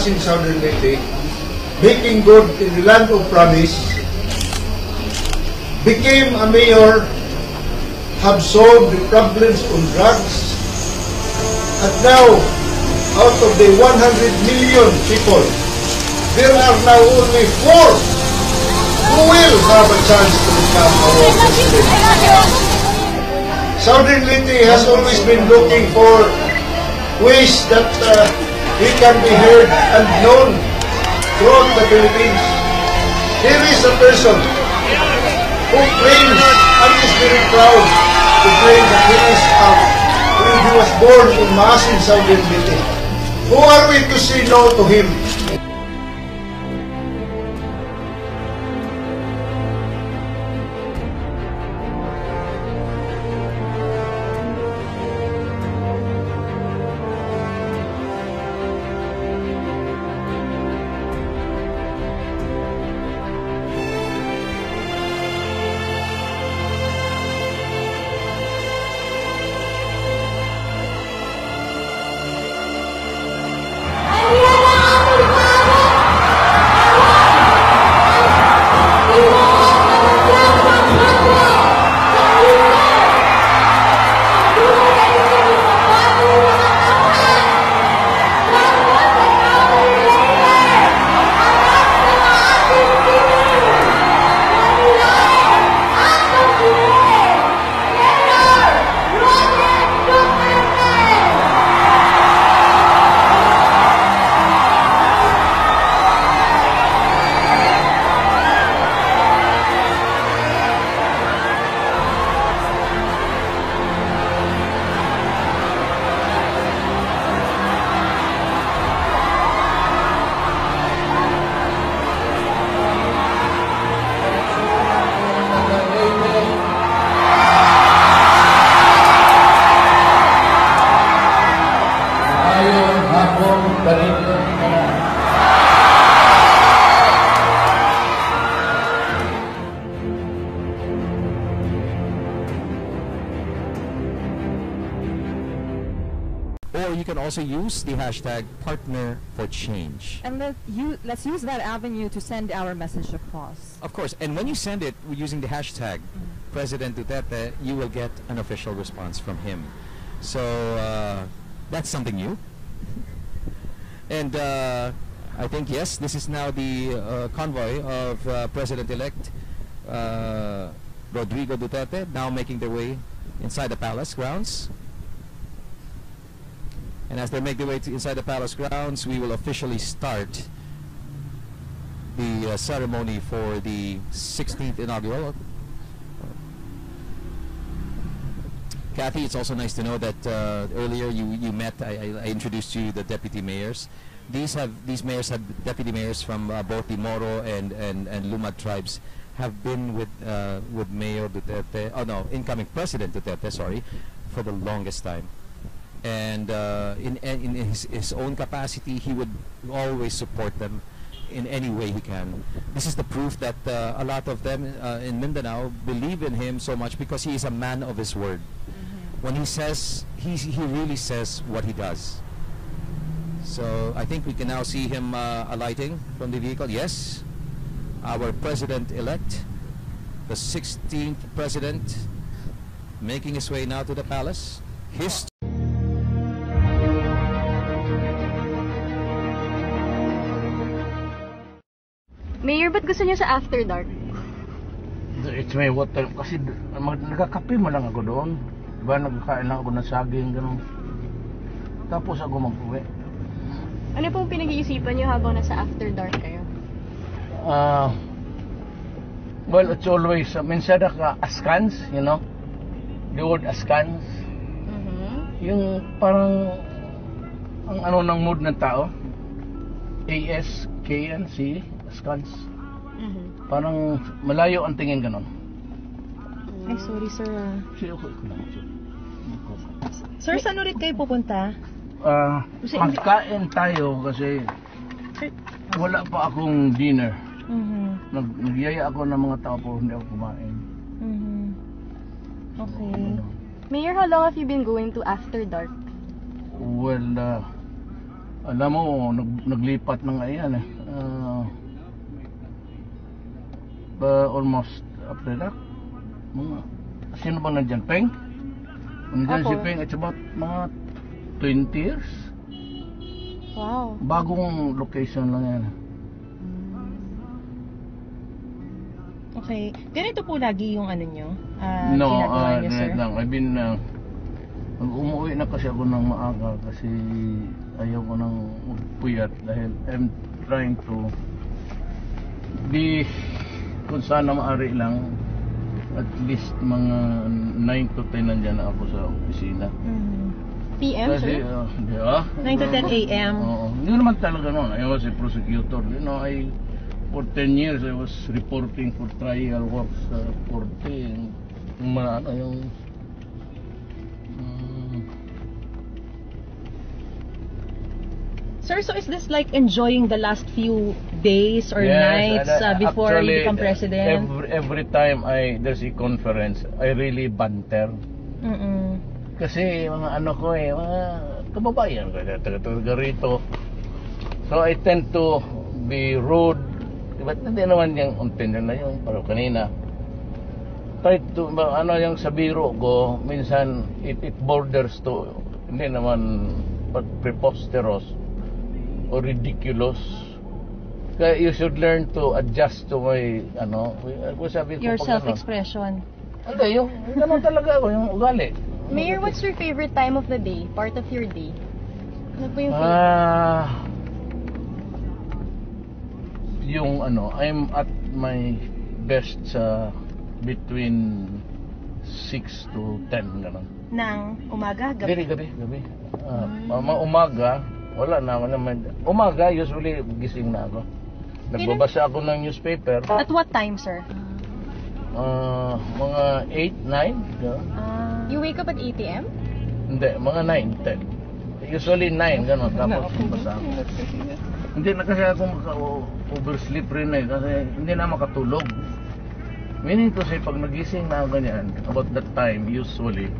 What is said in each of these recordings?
Masin Southern Leyte, making good in the land of promise, became a mayor, have solved the problems on drugs, and now, out of the 100 million people, there are now only 4 who will have a chance to become our president. Southern Leyte has always been looking for ways that we can be heard and known throughout the Philippines. Here is a person who claims and is very proud to claim that he was born in Masin, Southern Leyte. Who are we to say no to him? Or you can also use the hashtag #PartnerForChange. And let's use that avenue to send our message across. Of course, and when you send it using the hashtag President Duterte, you will get an official response from him. So that's something new. And I think, yes, this is now the convoy of President-elect Rodrigo Duterte, now making their way inside the palace grounds. And as they make their way inside the palace grounds, we will officially start the ceremony for the 16th inaugural. Kathy, it's also nice to know that earlier you met, I introduced you the deputy mayors. These mayors have deputy mayors from both the Moro and Lumad tribes have been with Mayor Duterte, incoming President Duterte, sorry, for the longest time. And in his own capacity, he would always support them in any way he can. This is the proof that a lot of them in Mindanao believe in him so much because he is a man of his word. When he says, he really says what he does. So I think we can now see him alighting from the vehicle. Yes, our President-elect, the 16th President, making his way now to the palace. Mayor, ba't gusto niyo sa After Dark? It's my water. Kasi nagkakape mo lang ako doon. Diba, nagkakain lang ako ng saging, gano'n. Tapos ako mag-uwi. Ano pong pinag-iisipan niyo habang nasa After Dark kayo? Well, it's always, minsan askans, you know? The word askans. Yung parang, ang ano ng mood ng tao. A-S-K-N-C, askans. Parang malayo ang tingin ganon. Ay, sorry sir. Sige, okay ko lang. Sir, saan ulit kayo pupunta? Magkain tayo kasi wala pa akong dinner. Nagyaya ako ng mga tao pero hindi ako kumain. Okay. Mayor, how long have you been going to After Dark? Well, Alam mo, naglipat ng ayan almost after that. Sino ba nandyan? Peng? Nandyan Ako. si Peng, it's about mga 20 years. Wow. Bagong location lang yan. Okay. Ganito po lagi yung ano nyo? No, ginagawa nyo, sir? lang. I've been, umuwi na kasi ako ng maaga kasi ayaw ko nang magpuyat dahil I'm trying to be kung sana maaari lang at least mga 9 to 10 nandyan na ako sa opisina. PM, Kasi, sir? di ba? 9 to 10 a.m. Oo. Hindi naman talaga noon. I was a prosecutor. You know, for 10 years I was reporting for trial work sa korte. Yung mga ano, yung Sir, so is this like enjoying the last few days or Yes, nights and, before actually, you become president? Every time there's a conference, I really banter. Mm-mm. Kasi mga ano ko mga kababayan ko, taga rito. So I tend to be rude. Ba't hindi naman yung untin na yung parang kanina. Try to, ano yung sa biro ko, minsan it borders to, hindi naman preposterous or ridiculous. Kaya you should learn to adjust to my, sabi ko Your pag self-expression. Hindi, yung gano'n talaga ako, yung ugali. Mayor, what's your favorite time of the day? Part of your day? Ano po yung favorite? Yung I'm at my best sa between 6 to 10 gano'n. Nang umaga, gabi? Gabi. Mga umaga, wala na ako naman. Umaga, usually gising na ako. Nagbabasa ako ng newspaper. At what time, sir? Mga 8, 9 gano'n. You wake up at 8 a.m.? Hindi, mga 9, 10. Usually 9 gano'n. Tapos basa ako. Hindi na kasi ako oversleep rin kasi hindi na makatulog. Meaning to say, pag nagising na ako ganyan, about that time, usually,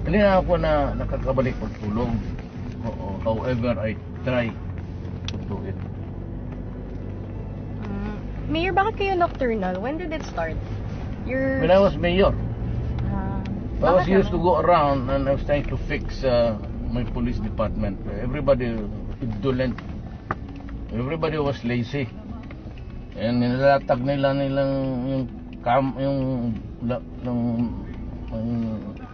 hindi na ako na nakakabalik pagtulog. Oo, however, I try to do it. Mayor, bakit kayo nocturnal? When did it start? When I was mayor, I was bakit used to go around and I was trying to fix my police department. Everybody indolent. Everybody was lazy. And nilatag nila yung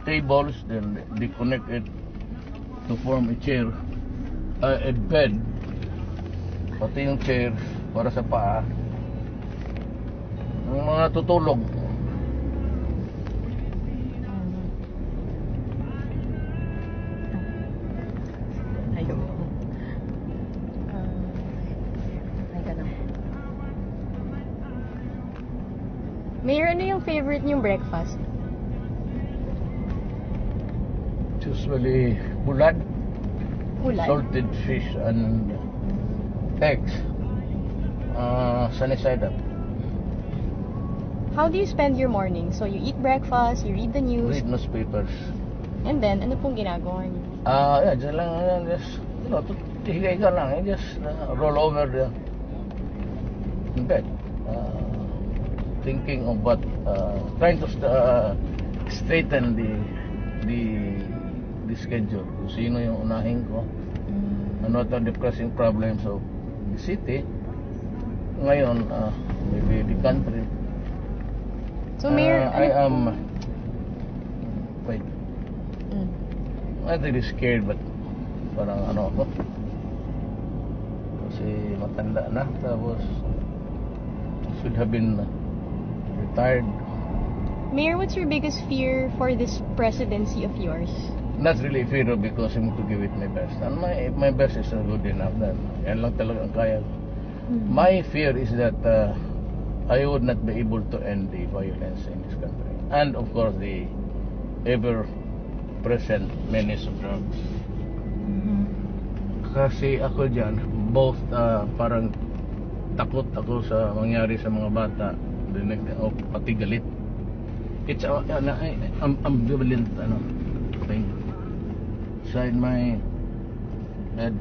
tables, then they connect it to form a chair, a bed, pati yung chair para sa paa. Yung mga tutulog. Ayun. Ay, ganun. Mayor, ano yung favorite niyong breakfast? Usually bulad, Kulay? salted fish and eggs, sunny side up. How do you spend your morning? So you eat breakfast, you read the news, Read newspapers. and then ano pong ginagawa niyo? Yeah, dyan lang, just, higa lang, just roll over in bed. Thinking of what, trying to straighten the schedule. Kung sino yung unahin ko. And what are the pressing problems of the city. Ngayon, maybe the country. So Mayor, I ano am, wait, not really scared but parang ano ako. Kasi matanda na, tapos should have been retired. Mayor, what's your biggest fear for this presidency of yours? Not really fear because I'm to give it my best. And my best is not good enough. Yan lang talaga ang kaya ko. My fear is that I would not be able to end the violence in this country. And of course the ever-present menace of drugs. Kasi ako dyan, both parang takot ako sa mangyari sa mga bata, pati galit. It's ambivalent thing. Inside my head.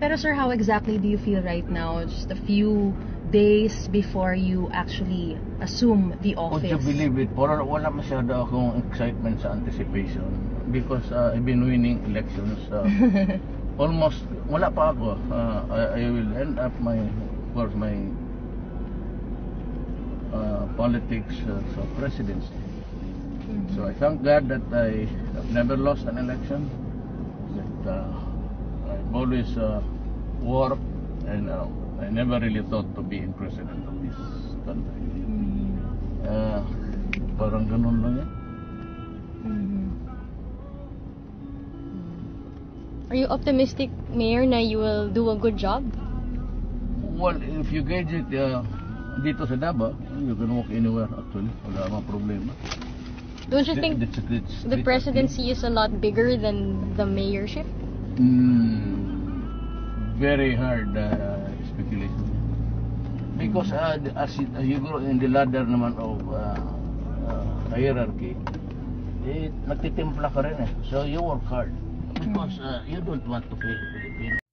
Pero sir, how exactly do you feel right now? Just a few days before you actually assume the Would office. you believe it? Pero wala masyado akong excitement sa anticipation because I've been winning elections. Almost, wala pa ako. I will end up my, of course, my politics sa presidency. So I thank God that I have never lost an election. That I've always worked and I never really thought to be in president of this country. Parang ganun lang yan. Are you optimistic, Mayor, na you will do a good job? Well, if you gauge it dito sa Davao, you can walk anywhere actually. Wala mga problema. Don't you think the presidency is a lot bigger than the mayorship? Very hard speculation. Because as you grow in the ladder naman of hierarchy, nagtitimpla ka rin eh. So you work hard. Because you don't want to fail the Philippines.